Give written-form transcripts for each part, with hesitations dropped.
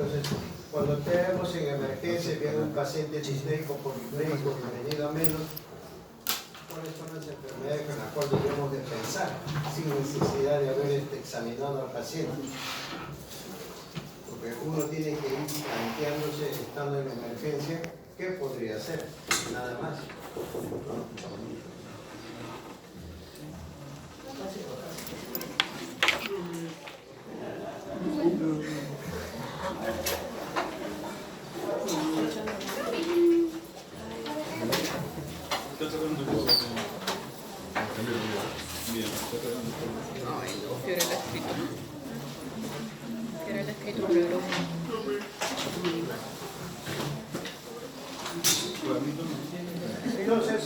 Entonces, cuando tenemos en emergencia, viene un paciente disneico, polipleico, que venido a menos, ¿cuáles son las enfermedades con las cuales debemos de pensar sin necesidad de haber examinado al paciente? Porque uno tiene que ir planteándose, estando en emergencia, ¿qué podría hacer? Nada más. Fiorella ha scritto quello. Entonces,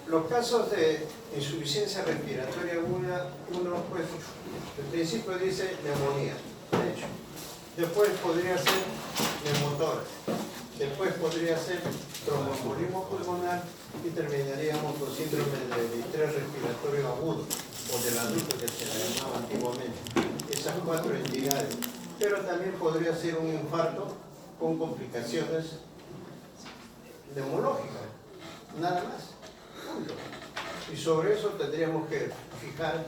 los casos de insuficiencia respiratoria aguda, uno pues, en principio dice neumonía, de hecho. Después podría ser neumotórax. Después podría ser tromboembolismo pulmonar y terminaríamos con síndrome de distrés respiratorio agudo o del adulto que se la llamaba antiguamente. Esas 4 entidades. Pero también podría ser un infarto con complicaciones neumológicas, nada más. Punto. Y sobre eso tendríamos que fijar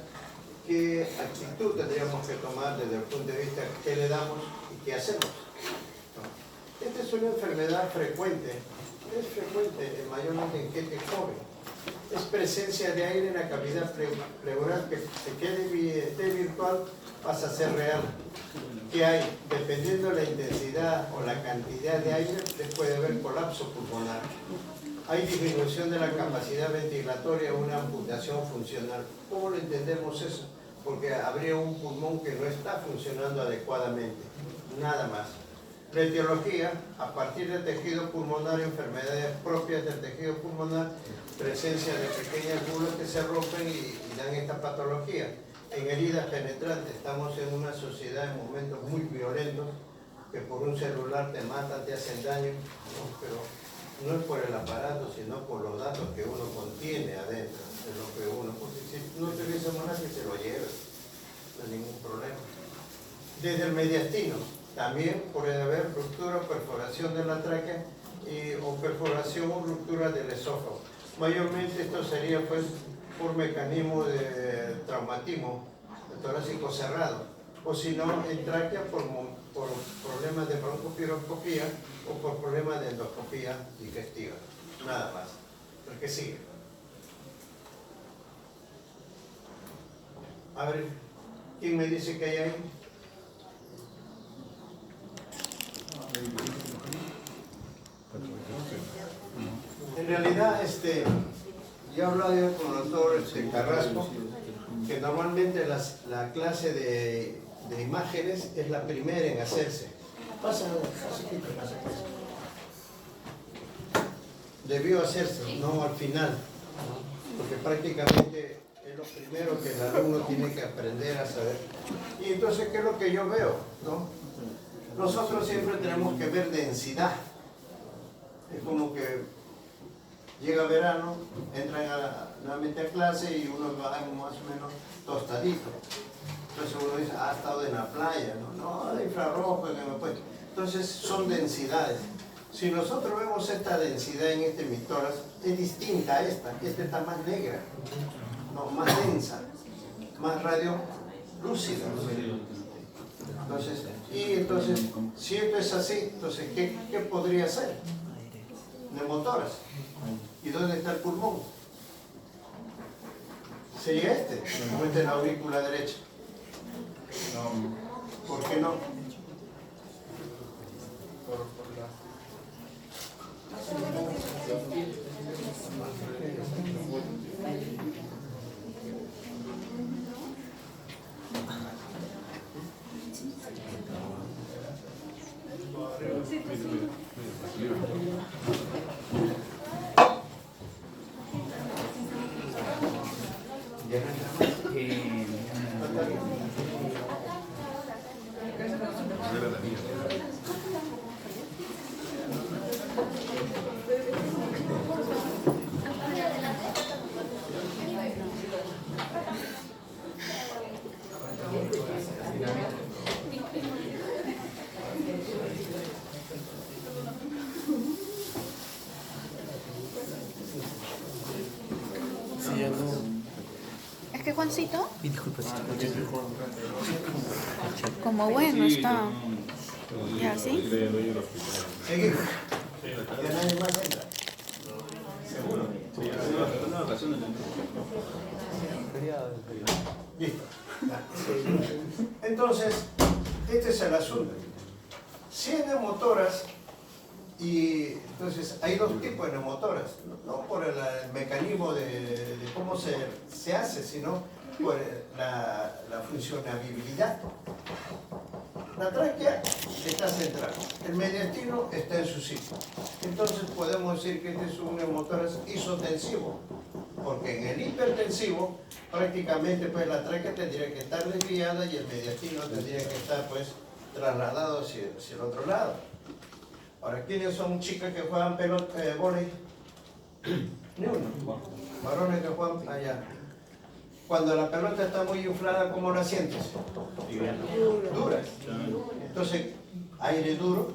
qué actitud tendríamos que tomar desde el punto de vista qué le damos y qué hacemos. Esta es una enfermedad frecuente, es frecuente mayormente en gente joven. Es presencia de aire en la cavidad pleural que se quede virtual, pasa a ser real. ¿Qué hay? Dependiendo de la intensidad o la cantidad de aire, puede haber colapso pulmonar. Hay disminución de la capacidad ventilatoria, una amputación funcional. ¿Cómo lo entendemos eso? Porque habría un pulmón que no está funcionando adecuadamente, nada más. La etiología, a partir del tejido pulmonar, enfermedades propias del tejido pulmonar, presencia de pequeñas válvulas que se rompen y dan esta patología. En heridas penetrantes, estamos en una sociedad en momentos muy violentos, que por un celular te matan, te hacen daño, ¿no? Pero no es por el aparato, sino por los datos que uno contiene adentro, de lo que uno, porque si no tuviésemos nada que se lo lleve, no hay ningún problema. Desde el mediastino, también puede haber ruptura o perforación de la tráquea o perforación o ruptura del esófago. Mayormente esto sería pues por mecanismo de traumatismo torácico cerrado, o si no en tráquea por problemas de broncospiroscopía o por problemas de endoscopía digestiva, nada más. El que sigue. A ver, ¿quién me dice que hay ahí? En realidad, yo he hablado con el doctor Carrasco, que normalmente la clase de imágenes es la primera en hacerse. Debió hacerse, no al final, porque prácticamente es lo primero que el alumno tiene que aprender a saber. Y entonces, ¿qué es lo que yo veo? ¿No? Nosotros siempre tenemos que ver densidad. Es como que llega verano, entran nuevamente a clase y uno va más o menos tostadito. Entonces uno dice, ha estado en la playa, no, de infrarrojo, que me puede. Entonces son densidades. Si nosotros vemos esta densidad en este mictórax, es distinta a esta está más negra, no, más densa, más radiolúcida. Entonces, si esto es así, entonces, ¿qué podría ser? Neumotórax. ¿Y dónde está el pulmón? Sería este, como está en la aurícula derecha. ¿Por qué no? Juancito? Y disculpa, sí. Como bueno está. ¿Ya sí? Seguimos. Ya nadie más entra. ¿Seguro? Listo. Entonces, este es el asunto. Si hay neumotoras, y entonces hay dos tipos de neumotoras, no por el mecanismo de cómo se hace, sino por la funcionabilidad. La tráquea está centrada, el mediastino está en su sitio. Entonces podemos decir que este es un neumotórax isotensivo, porque en el hipertensivo prácticamente pues la tráquea tendría que estar desviada y el mediastino tendría que estar pues trasladado hacia el otro lado. Ahora, ¿quiénes son chicas que juegan vóley? Ni uno. Varones que juegan allá. Cuando la pelota está muy inflada, ¿cómo la sientes? Dura. Entonces, aire duro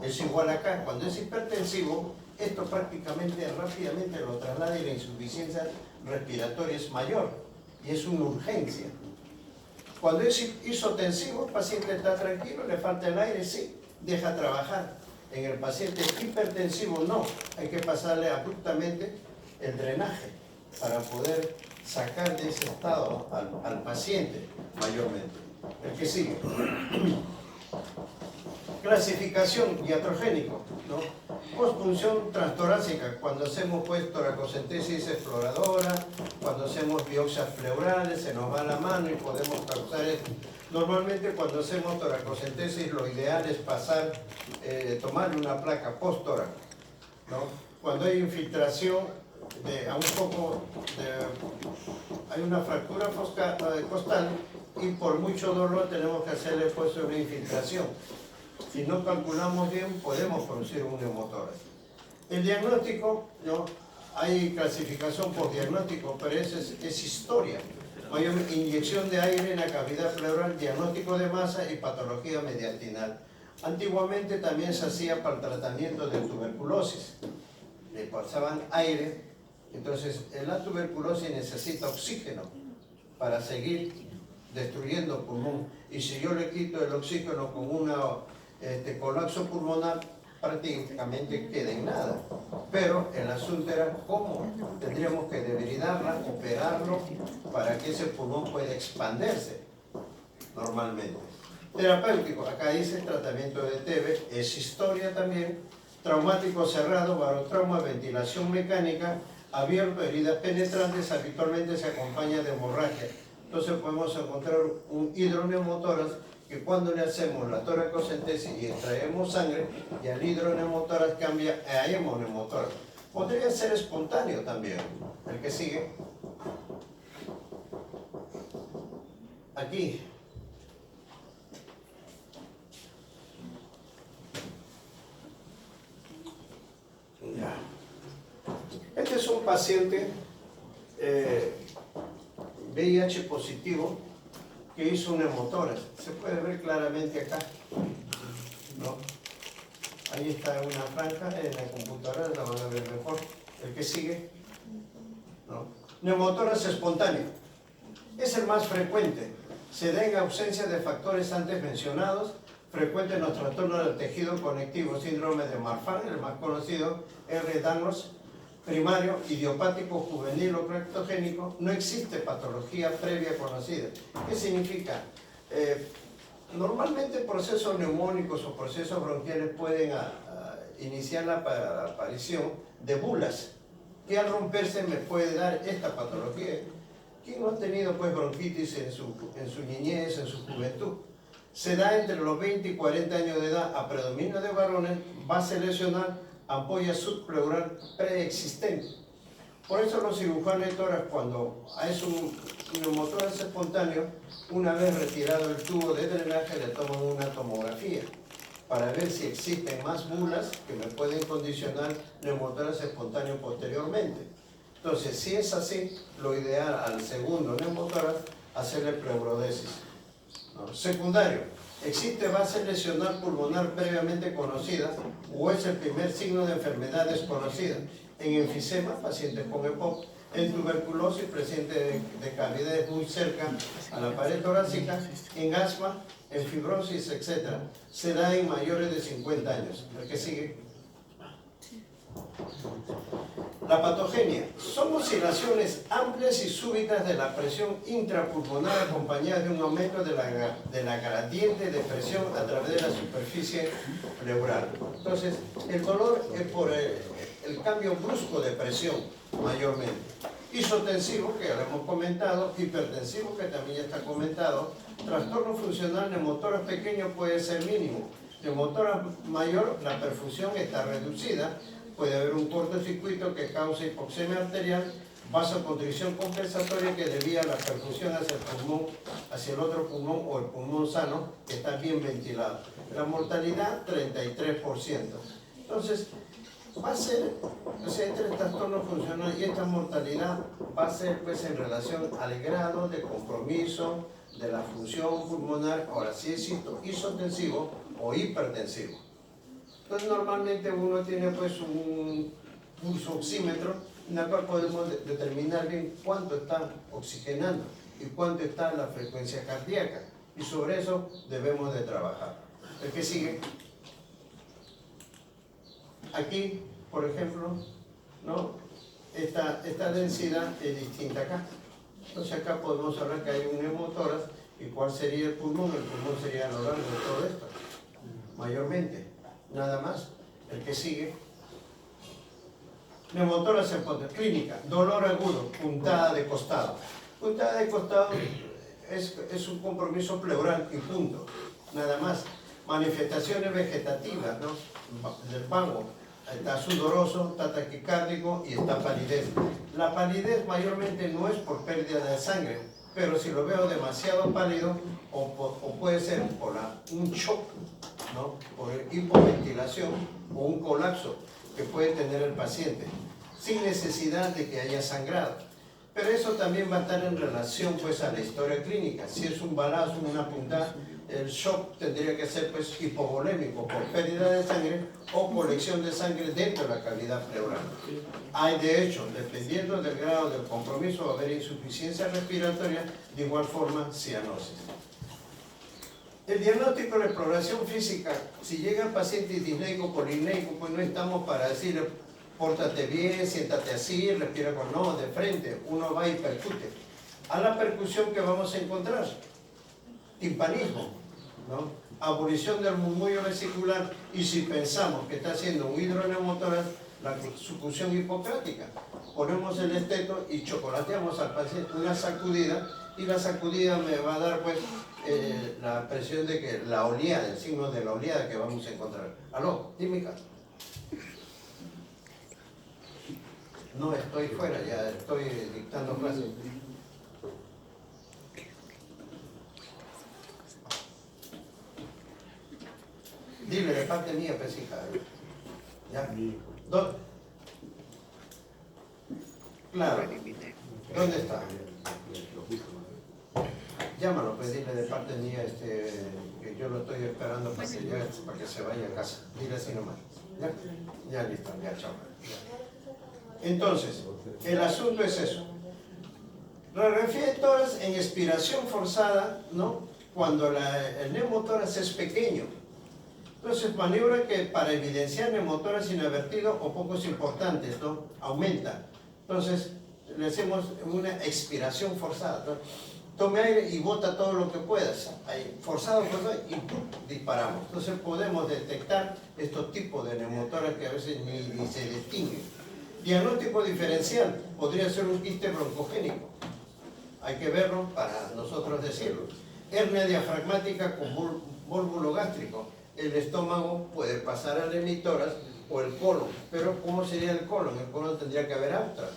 es igual acá. Cuando es hipertensivo, esto prácticamente rápidamente lo traslada y la insuficiencia respiratoria es mayor y es una urgencia. Cuando es isotensivo, el paciente está tranquilo, le falta el aire, sí, deja trabajar. En el paciente hipertensivo no, hay que pasarle abruptamente el drenaje para poder sacar de ese estado al paciente mayormente. El que sigue. Clasificación iatrogénico, ¿no? Postpunción transtorácica, cuando hacemos pues toracocentesis exploradora, cuando hacemos biopsias pleurales, se nos va la mano y podemos causar esto. Normalmente cuando hacemos toracocentesis lo ideal es pasar, tomarle una placa post-tórax, ¿no? Cuando hay infiltración, hay una fractura costal y por mucho dolor tenemos que hacerle pues una infiltración. Si no calculamos bien, podemos producir un neumotórax. El diagnóstico, ¿no? Hay clasificación por diagnóstico, pero es historia. Hay inyección de aire en la cavidad pleural, diagnóstico de masa y patología mediastinal. Antiguamente también se hacía para el tratamiento de tuberculosis. Le pasaban aire, entonces la tuberculosis necesita oxígeno para seguir destruyendo pulmón. Y si yo le quito el oxígeno con un colapso pulmonar, prácticamente queda en nada. Pero el asunto era cómo tendríamos que debilitarla, operarlo, para que ese pulmón pueda expandirse normalmente. Terapéutico, acá dice tratamiento de TB, es historia también, traumático cerrado, barotrauma, ventilación mecánica, abierto, heridas penetrantes, habitualmente se acompaña de hemorragia. Entonces podemos encontrar un hidroneumotórax que cuando le hacemos la toracocentesis y extraemos sangre, y al hidroneumotórax cambia a hemoneumotórax. Podría ser espontáneo también. El que sigue. Aquí. Ya. Este es un paciente VIH positivo que hizo un neumotórax. Se puede ver claramente acá, ¿no? Ahí está una franja en la computadora, la van a ver mejor. El que sigue, ¿no? Neumotórax espontáneo. Es el más frecuente. Se da en ausencia de factores antes mencionados, frecuente en los trastornos del tejido conectivo, síndrome de Marfan, el más conocido, R-Danglos, primario, idiopático, juvenil o rectogénico. No existe patología previa conocida. ¿Qué significa? Normalmente procesos neumónicos o procesos bronquiales pueden iniciar la aparición de bulas, que al romperse me puede dar esta patología. ¿Quién no ha tenido pues bronquitis en su niñez, en su juventud? Se da entre los 20 y 40 años de edad, a predominio de varones, base lesional, ampolla subpleural preexistente. Por eso los cirujanos de tórax, cuando es un neumotórax espontáneo, una vez retirado el tubo de drenaje, le toman una tomografía para ver si existen más bulas que me pueden condicionar neumotórax espontáneo posteriormente. Entonces, si es así, lo ideal al segundo neumotórax, hacerle pleurodesis, ¿no? Secundario. ¿Existe base lesional pulmonar previamente conocida o es el primer signo de enfermedad desconocida? En enfisema, pacientes con EPOC, en tuberculosis presente de cavidades muy cerca a la pared torácica, en asma, en fibrosis, etc. Se da en mayores de 50 años. ¿El que sigue? La patogenia son oscilaciones amplias y súbitas de la presión intrapulmonar acompañadas de un aumento de la gradiente de presión a través de la superficie pleural. Entonces, el dolor es por el cambio brusco de presión, mayormente. Isotensivo, que ya lo hemos comentado, hipertensivo, que también ya está comentado. Trastorno funcional neumotórax pequeño puede ser mínimo. Neumotórax mayor, la perfusión está reducida. Puede haber un cortocircuito que causa hipoxemia arterial, vasoconstricción compensatoria que desvía la perfusión hacia el pulmón, hacia el otro pulmón o el pulmón sano, que está bien ventilado. La mortalidad, 33%. Entonces, va a ser, o sea, entre el trastorno funcional y esta mortalidad va a ser pues en relación al grado de compromiso de la función pulmonar, ahora si es isotensivo o hipertensivo. Entonces normalmente uno tiene pues un pulso oxímetro en el cual podemos determinar bien cuánto está oxigenando y cuánto está la frecuencia cardíaca, y sobre eso debemos de trabajar. El que sigue. Aquí, por ejemplo, ¿no? Esta densidad es distinta acá. Entonces acá podemos hablar que hay un neumotórax, y cuál sería el pulmón. El pulmón sería a lo largo de todo esto, mayormente. Nada más. El que sigue. Neumotórax en clínica, dolor agudo, puntada de costado. Puntada de costado es un compromiso pleural y punto. Nada más. Manifestaciones vegetativas, ¿no? Del vago. Está sudoroso, está taquicárdico y está palidez. La palidez mayormente no es por pérdida de sangre, pero si lo veo demasiado pálido, o puede ser por un shock, ¿no? Por hipoventilación o un colapso que puede tener el paciente, sin necesidad de que haya sangrado. Pero eso también va a estar en relación pues a la historia clínica. Si es un balazo, una puntada, el shock tendría que ser pues hipovolémico por pérdida de sangre o colección de sangre dentro de la cavidad pleural. Hay de hecho, dependiendo del grado del compromiso, va a haber insuficiencia respiratoria, de igual forma cianosis. El diagnóstico de la exploración física, si llega el paciente disneico, polineico, pues no estamos para decirle pórtate bien, siéntate así, respira con no, de frente, uno va y percute. A la percusión que vamos a encontrar, timpanismo, ¿no? Abolición del murmullo vesicular, y si pensamos que está haciendo un hidroneumotórax, la succión hipocrática. Ponemos el esteto y chocolateamos al paciente una sacudida, y la sacudida me va a dar pues la presión de que la oleada, el signo de la oleada que vamos a encontrar. Aló, dime acá. No estoy fuera, ya estoy dictando clases. Dile de parte mía, pues hija. ¿Ya? Claro. ¿Dónde está? Llámalo, pues dile de parte mía que yo lo estoy esperando para que se vaya a casa. Dile así nomás. ¿Ya? Ya listo, ya chao. Entonces, el asunto es eso. Radiografía de tórax en expiración forzada, ¿no? Cuando el neumotórax es pequeño. Entonces, maniobra que para evidenciar neumotórax inadvertido o pocos importantes, ¿no? Aumenta. Entonces, le hacemos una expiración forzada, ¿no? Tome aire y bota todo lo que puedas. Ahí, forzado, y ¡pum! Disparamos. Entonces, podemos detectar estos tipos de neumotórax que a veces ni se distinguen. Diagnóstico diferencial podría ser un quiste broncogénico. Hay que verlo para nosotros decirlo. Hernia diafragmática con vólvulo gástrico. El estómago puede pasar al hemitórax o el colon. Pero ¿cómo sería el colon? El colon tendría que haber austras.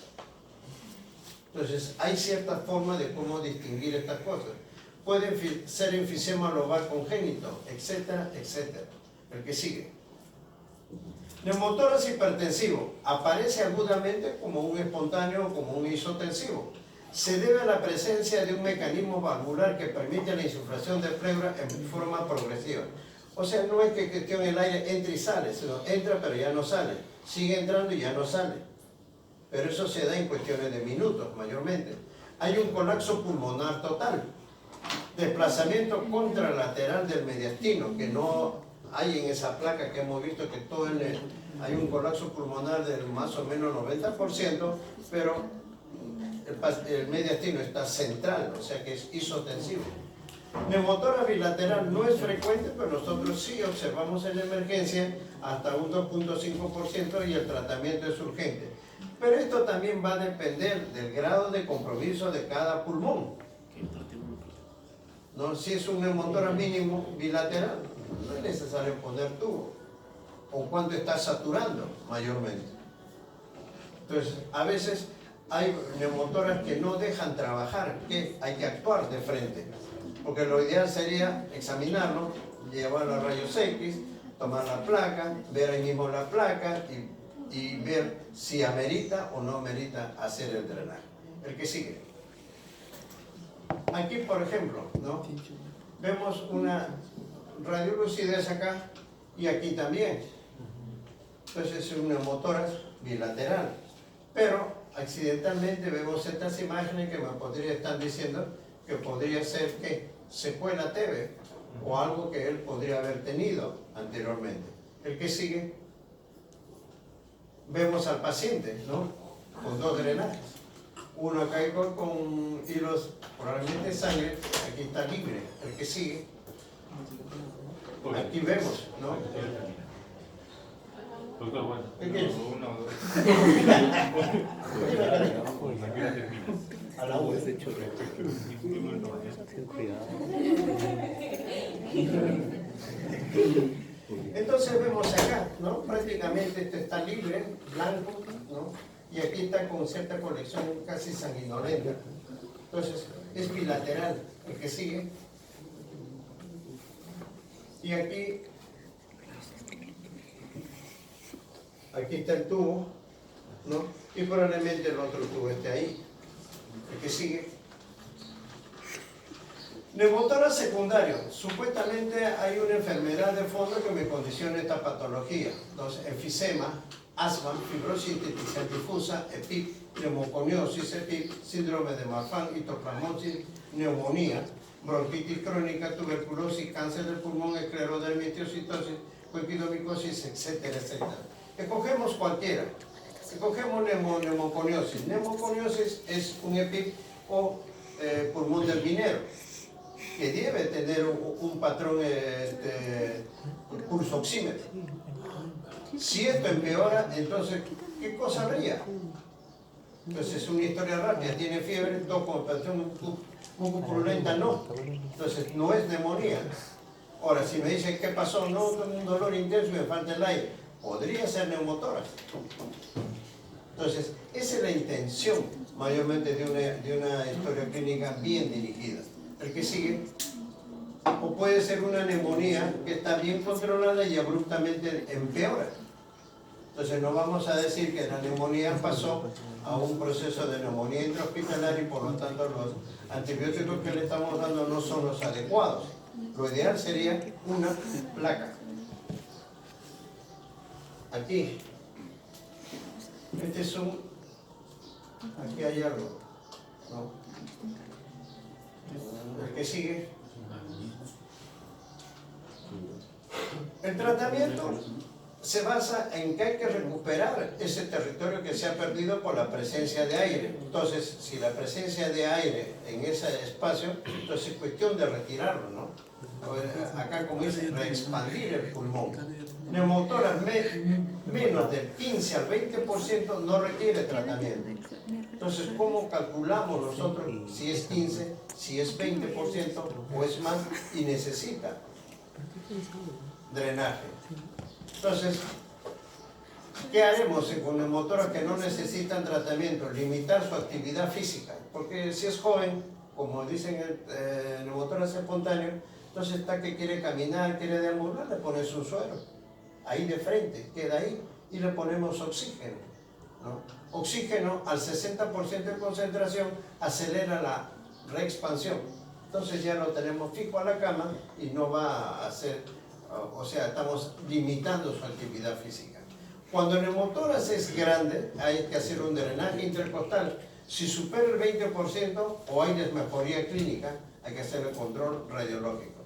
Entonces, hay ciertas formas de cómo distinguir estas cosas. Puede ser enfisema lobar congénito, etcétera, etcétera. El que sigue. Neumotórax hipertensivo. Aparece agudamente como un espontáneo o como un isotensivo. Se debe a la presencia de un mecanismo valvular que permite la insuflación de pleura en forma progresiva. O sea, no es que el aire entra y sale, sino entra pero ya no sale. Sigue entrando y ya no sale. pero eso se da en cuestiones de minutos mayormente. Hay un colapso pulmonar total, desplazamiento contralateral del mediastino, que no hay en esa placa que hemos visto que todo hay un colapso pulmonar del más o menos 90%, pero el mediastino está central, o sea que es isotensivo. Neumotórax bilateral no es frecuente, pero nosotros sí observamos en la emergencia hasta un 2.5% y el tratamiento es urgente. Pero esto también va a depender del grado de compromiso de cada pulmón. ¿No? Si es un neumotórax mínimo bilateral, no es necesario poner tubo. O cuánto está saturando mayormente. Entonces, a veces hay neumotórax que no dejan trabajar, que hay que actuar de frente. Porque lo ideal sería examinarlo, llevarlo a rayos X, tomar la placa, ver ahí mismo la placa y ver si amerita o no amerita hacer el drenaje. El que sigue. Aquí, por ejemplo, ¿no? Vemos una radiolucidez acá y aquí también. Entonces es un neumotórax bilateral. Pero accidentalmente vemos estas imágenes que me podría estar diciendo que podría ser que secuela TB o algo que él podría haber tenido anteriormente. El que sigue, vemos al paciente, ¿no? Con dos drenajes. Uno acá con hilos probablemente sangre, aquí está libre. El que sigue, aquí vemos, ¿no? Doctor, bueno. ¿Qué es? Uno, dos. A la U. Entonces vemos acá, ¿no? Prácticamente esto está libre, blanco, ¿no? Y aquí está con cierta colección casi sanguinolenta. Entonces es bilateral. El que sigue. Y aquí está el tubo, ¿no? Y probablemente el otro tubo esté ahí. El que sigue. Neumotórax secundario. Supuestamente hay una enfermedad de fondo que me condiciona esta patología. Entonces, enfisema, asma, fibrosis intersticial difusa, EPIP, neumoconiosis, EPIP, síndrome de Marfan, hitoplasmosis, neumonía, bronquitis crónica, tuberculosis, cáncer del pulmón, esclerodermia, esteocitosis, coepidomicosis, etcétera, etcétera. Escogemos cualquiera. Escogemos neumoconiosis. Neumoconiosis es un EPIP o pulmón del minero, que debe tener un patrón pulso oxímetro. Si esto empeora, entonces, ¿qué cosa habría? Entonces, es una historia rápida, tiene fiebre, tos con palpación purulenta, no. Entonces, no es neumonía. Ahora, si me dicen, ¿qué pasó? No, tengo un dolor intenso y me falta el aire. Podría ser neumotórax. Entonces, esa es la intención, mayormente, de una historia clínica bien dirigida. El que sigue. O puede ser una neumonía que está bien controlada y abruptamente empeora. Entonces no vamos a decir que la neumonía pasó a un proceso de neumonía intrahospitalaria y por lo tanto los antibióticos que le estamos dando no son los adecuados. Lo ideal sería una placa. Aquí. Este es aquí hay algo, ¿no? El que sigue. El tratamiento se basa en que hay que recuperar ese territorio que se ha perdido por la presencia de aire. Entonces, si la presencia de aire en ese espacio, entonces es cuestión de retirarlo, ¿no? Acá, como dice, reexpandir el pulmón. Neumotórax menos del 15 al 20% no requiere tratamiento. Entonces, ¿cómo calculamos nosotros si es 15, si es 20% o es más y necesita drenaje? Entonces, ¿qué haremos con neumotórax que no necesitan tratamiento? Limitar su actividad física, porque si es joven, como dicen el neumotórax espontáneo, entonces está que quiere caminar, quiere deambular, le pones un suero, ahí de frente, queda ahí, y le ponemos oxígeno, ¿no? Oxígeno al 60% de concentración acelera la reexpansión. Entonces ya lo tenemos fijo a la cama y no va a hacer, o sea, estamos limitando su actividad física. Cuando el neumotórax es grande, hay que hacer un drenaje intercostal. Si supera el 20% o hay desmejoría clínica, hay que hacer el control radiológico.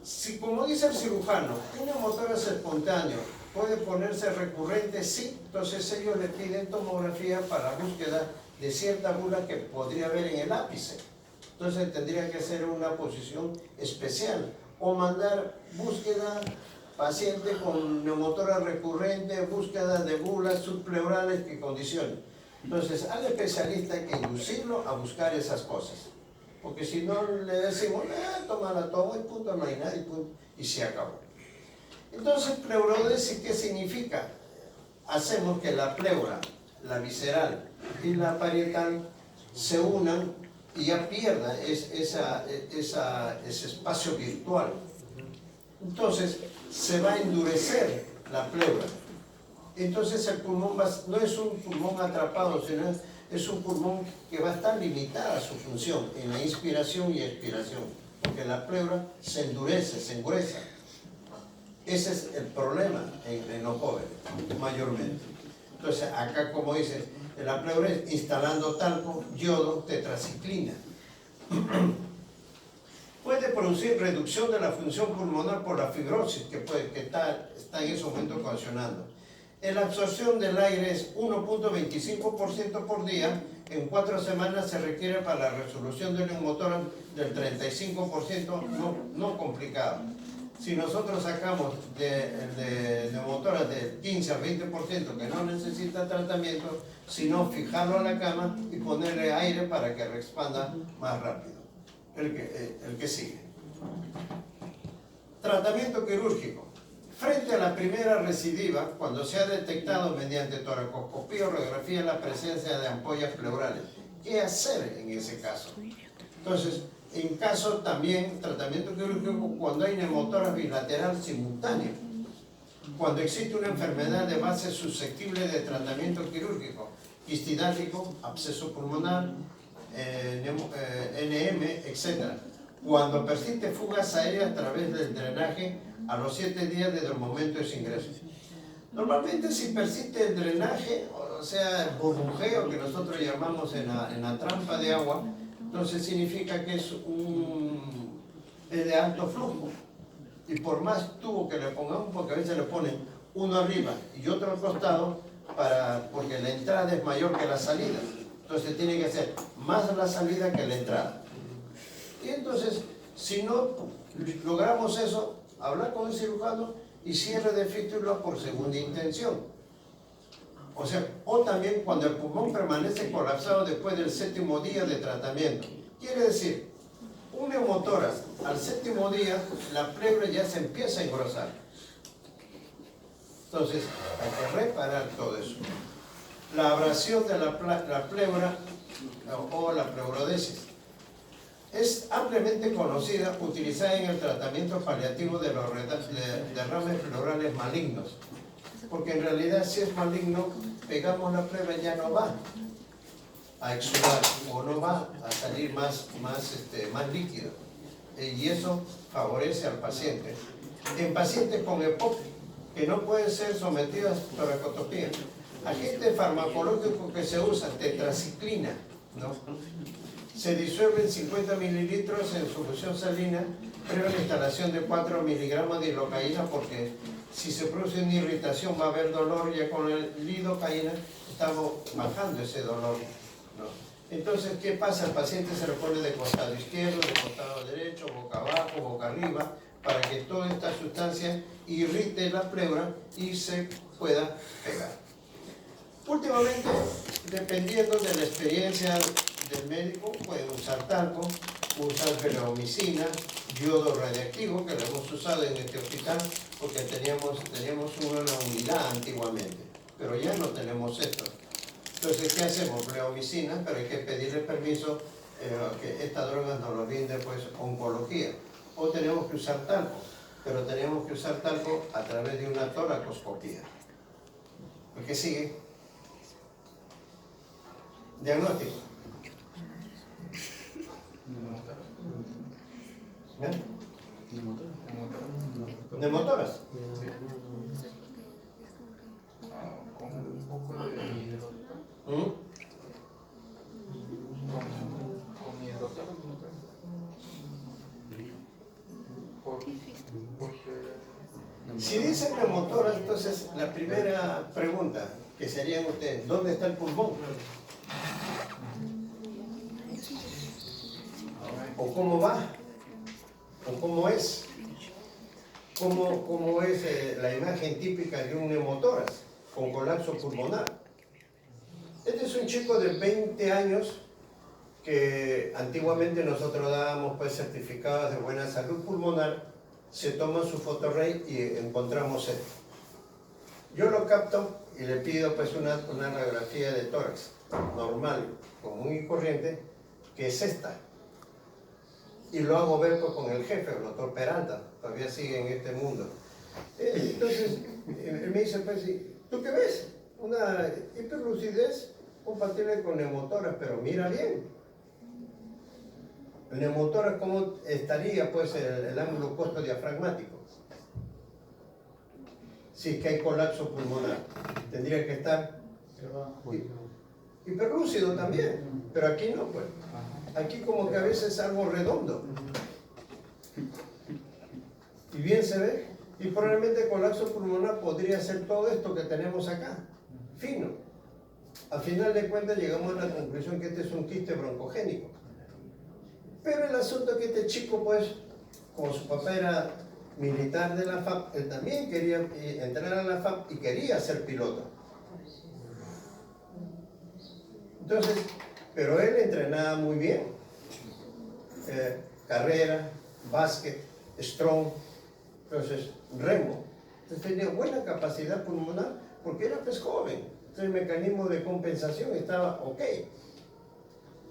Si, como dice el cirujano, un neumotórax espontáneo puede ponerse recurrente, sí, entonces ellos le piden tomografía para búsqueda de cierta bula que podría haber en el ápice. Entonces tendría que ser una posición especial o mandar búsqueda paciente con neumotórax recurrente, búsqueda de bulas subpleurales que condicionen. Entonces al especialista hay que inducirlo a buscar esas cosas. Porque si no le decimos, toma la toma y punto, no hay nada y punto, y se acabó. Entonces, pleurodesis, ¿qué significa? Hacemos que la pleura, la visceral y la parietal se unan y ya pierda ese espacio virtual. Entonces, se va a endurecer la pleura. Entonces, el pulmón no es un pulmón atrapado, sino es un pulmón que va a estar limitada su función en la inspiración y expiración, porque la pleura se endurece, se engruesa. Ese es el problema en los jóvenes, mayormente. Entonces, acá, como dice, la pleura es instalando talco, yodo, tetraciclina. Puede producir reducción de la función pulmonar por la fibrosis, que está en ese momento ocasionando. La absorción del aire es 1.25% por día. En 4 semanas se requiere para la resolución del neumotórax del 35% no complicado. Si nosotros sacamos de neumotórax del 15 al 20% que no necesita tratamiento, sino fijarlo a la cama y ponerle aire para que expanda más rápido. El que sigue. Tratamiento quirúrgico. Frente a la primera recidiva, cuando se ha detectado mediante toracoscopía o radiografía la presencia de ampollas pleurales, ¿qué hacer en ese caso? Entonces, en caso también, tratamiento quirúrgico cuando hay neumotórax bilateral simultáneo, cuando existe una enfermedad de base susceptible de tratamiento quirúrgico, histidático, absceso pulmonar, NM, etc. Cuando persiste fugas aéreas a través del drenaje a los 7 días desde el momento de su ingreso. Normalmente si persiste el drenaje, o sea, el burbujeo que nosotros llamamos en la trampa de agua, entonces significa que es de alto flujo. Y por más tubo que le pongamos, porque a veces le ponen uno arriba y otro al costado, porque la entrada es mayor que la salida. Entonces tiene que ser más la salida que la entrada. Y entonces, si no logramos eso, hablar con el cirujano y cierre de fístula por segunda intención. O sea, o también cuando el pulmón permanece colapsado después del 7º día de tratamiento. Quiere decir, un neumotórax al 7º día, la pleura ya se empieza a engrosar. Entonces, hay que reparar todo eso. La abrasión de la pleura o la pleurodesis es ampliamente conocida, utilizada en el tratamiento paliativo de los derrames pleurales malignos, porque en realidad si es maligno, pegamos la pleura y ya no va a exudar o no va a salir más líquido, y eso favorece al paciente. En pacientes con EPOC que no pueden ser sometidos a toracoscopía, agente farmacológico que se usa, tetraciclina, ¿no? Se disuelve en 50 mililitros en solución salina previa a la instalación de 4 miligramos de lidocaína, porque si se produce una irritación va a haber dolor, ya con el lidocaína estamos bajando ese dolor, ¿no? Entonces, ¿qué pasa? El paciente se lo pone de costado izquierdo, de costado derecho, boca abajo, boca arriba, para que toda esta sustancia irrite la pleura y se pueda pegar. Últimamente, dependiendo de la experiencia del médico, pueden usar talco, usar feleomicina, yodo radiactivo, que lo hemos usado en este hospital porque teníamos una unidad antiguamente, pero ya no tenemos esto. Entonces, ¿qué hacemos? Feleomicina, pero hay que pedirle permiso que esta droga nos lo brinde pues oncología. O tenemos que usar talco, pero tenemos que usar talco a través de una toracoscopía. ¿Qué sigue? Diagnóstico. ¿Neumotórax? ¿Mm? Con mi doctor Si dicen neumotórax, entonces la primera pregunta que se harían ustedes, ¿dónde está el pulmón? ¿O cómo va? ¿O cómo es? ¿Cómo es la imagen típica de un neumotórax con colapso pulmonar? Este es un chico de 20 años que antiguamente nosotros dábamos pues certificados de buena salud pulmonar. Se toma su fotorrey y encontramos esto. Yo lo capto y le pido pues una radiografía de tórax normal, común y corriente, que es esta. Y lo hago ver pues, con el jefe, el doctor Peralta, todavía sigue en este mundo. Entonces, él me dice, pues, ¿tú qué ves? Una hiperlucidez compatible con neumotórax, pero mira bien. El neumotórax, ¿cómo estaría pues el ángulo opuesto diafragmático? Si es que hay colapso pulmonar, tendría que estar hiperlúcido también, pero aquí no, pues. Aquí como que a veces es algo redondo. Y bien se ve. Y probablemente el colapso pulmonar podría ser todo esto que tenemos acá, fino. Al final de cuentas llegamos a la conclusión que este es un quiste broncogénico. Pero el asunto es que este chico, pues, como su papá era militar de la FAP, él también quería entrar a la FAP y quería ser piloto. Entonces, pero él entrenaba muy bien. Carrera, básquet, strong, entonces remo. Entonces tenía buena capacidad pulmonar porque era pues joven. Entonces el mecanismo de compensación estaba ok.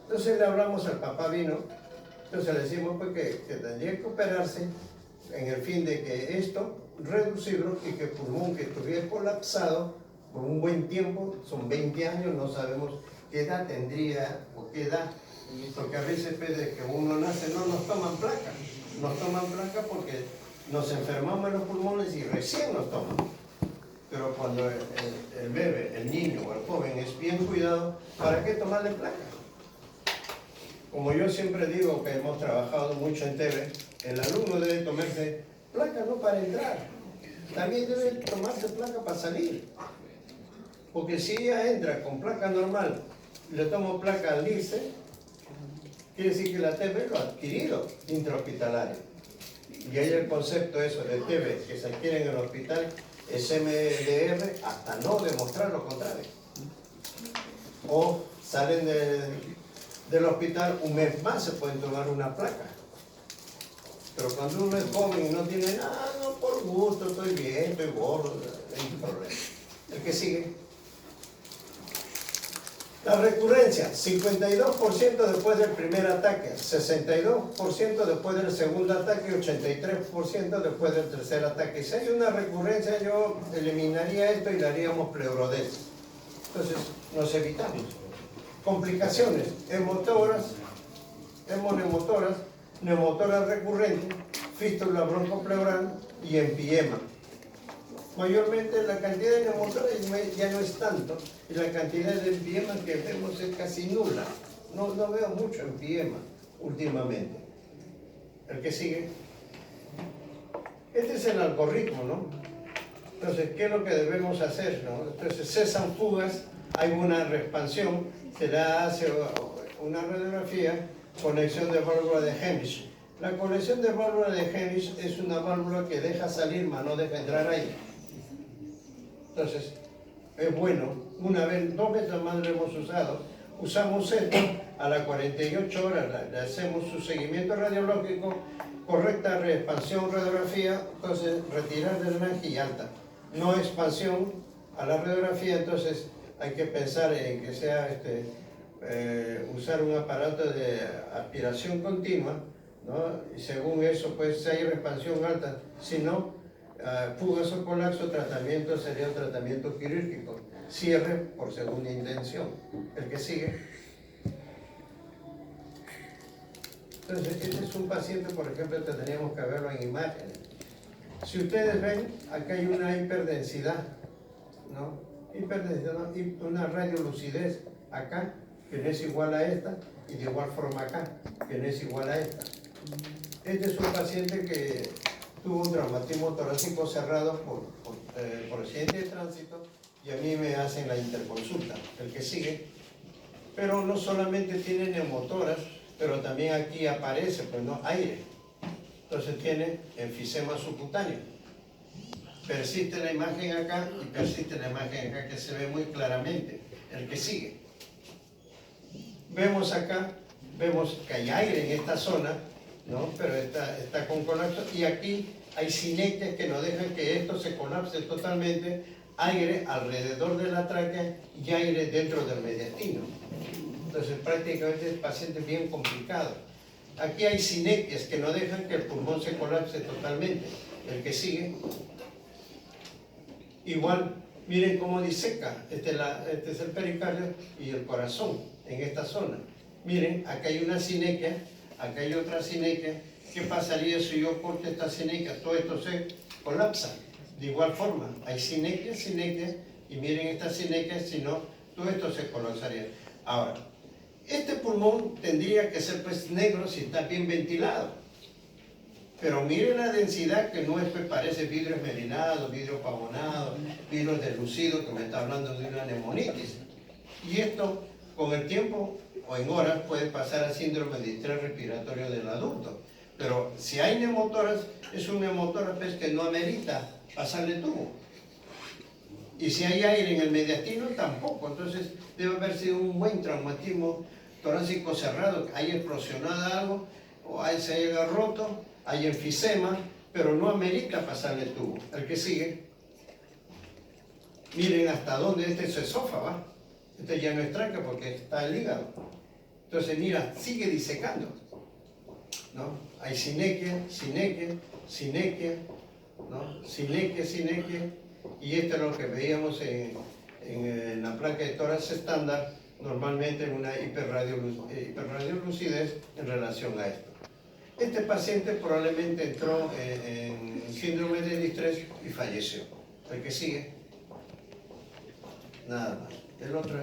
Entonces le hablamos al papá vino, entonces le decimos pues que tendría que operarse en el fin de que esto, reducirlo y que el pulmón que estuviera colapsado por un buen tiempo, son 20 años, no sabemos qué edad tendría o qué edad, porque a veces desde que uno nace no nos toman placa porque nos enfermamos en los pulmones y recién nos toman. Pero cuando el bebé, el niño o el joven es bien cuidado, ¿para qué tomarle placa? Como yo siempre digo que hemos trabajado mucho en TV, el alumno debe tomarse placa no para entrar, también debe tomarse placa para salir. Porque si ella entra con placa normal y le tomo placa al IRSE, quiere decir que la TB lo ha adquirido intrahospitalario. Y ahí el concepto eso de TB que se adquiere en el hospital es MDR hasta no demostrar lo contrario. O salen del hospital un mes más, se pueden tomar una placa. Pero cuando uno es joven y no tiene nada, no, por gusto, estoy bien, estoy gordo, no hay problema. El que sigue. La recurrencia, 52% después del primer ataque, 62% después del segundo ataque y 83% después del tercer ataque. Si hay una recurrencia, yo eliminaría esto y le haríamos pleurodesis. Entonces, nos evitamos. Complicaciones, hemotóras, hemoneumotóras, neumotóras recurrente, fístula broncopleural y empiema. Mayormente la cantidad de neumotóras ya no es tanto y la cantidad de empiema que vemos es casi nula. No veo mucho empiema últimamente. El que sigue. Este es el algoritmo, ¿no? Entonces, ¿qué es lo que debemos hacer, no? Entonces, cesan fugas, hay una reexpansión, se le hace una radiografía, conexión de válvula de Henrich. La conexión de válvula de Henrich es una válvula que deja salir, mas no deja entrar aire. Entonces, es bueno, una vez, 2 veces más lo hemos usado, usamos esto, a las 48 horas le hacemos su seguimiento radiológico, correcta reexpansión, radiografía, entonces retirar el drenaje y alta. No expansión a la radiografía, entonces hay que pensar en que sea usar un aparato de aspiración continua, ¿no? Y según eso, pues si hay expansión alta, si no, fugas o colapso, tratamiento sería un tratamiento quirúrgico, cierre por segunda intención. El que sigue. Entonces, este es un paciente, por ejemplo, que tendríamos que verlo en imágenes. Si ustedes ven, acá hay una hiperdensidad, ¿no? hipertensión, y una radiolucidez acá, que no es igual a esta, y de igual forma acá, que no es igual a esta. Este es un paciente que tuvo un traumatismo torácico cerrado por accidente de tránsito, y a mí me hacen la interconsulta, el que sigue. Pero no solamente tiene neumotoras, pero también aquí aparece, pues no, aire. Entonces tiene enfisema subcutáneo. Persiste la imagen acá y persiste la imagen acá, que se ve muy claramente. El que sigue. Vemos acá, vemos que hay aire en esta zona, ¿no? Pero está con colapso, y aquí hay sinequias que no dejan que esto se colapse totalmente, aire alrededor de la tráquea y aire dentro del mediastino. Entonces prácticamente el paciente es bien complicado. Aquí hay sinequias que no dejan que el pulmón se colapse totalmente. El que sigue. Igual, miren cómo diseca. Este es el pericardio y el corazón en esta zona. Miren, acá hay una sinequia, acá hay otra sinequia. ¿Qué pasaría si yo corto esta sinequia? Todo esto se colapsa. De igual forma, hay sinequias, y miren estas sinequias, si no, todo esto se colapsaría. Ahora, este pulmón tendría que ser pues negro si está bien ventilado. Pero miren la densidad, que no es, pues parece vidrio esmerilado, vidrio pavonado, vidrio deslucido, que me está hablando de una neumonitis. Y esto, con el tiempo o en horas, puede pasar a síndrome de estrés respiratorio del adulto. Pero si hay neumotoras, es un neumotórax pues, que no amerita pasarle tubo. Y si hay aire en el mediastino, tampoco. Entonces debe haber sido un buen traumatismo torácico cerrado, hay explosionado algo, o hay se haya roto, hay enfisema, pero no amerita pasarle tubo. El que sigue, miren hasta dónde este es esófago, ¿va? Este ya no es tráquea porque está el hígado. Entonces mira, sigue disecando, ¿no? Hay sinequia, ¿no? Sinequia, y esto es lo que veíamos en la placa de tórax estándar, normalmente en una hiperradiolucidez en relación a esto. Este paciente probablemente entró en síndrome de distrés y falleció. El que sigue, nada más. El otro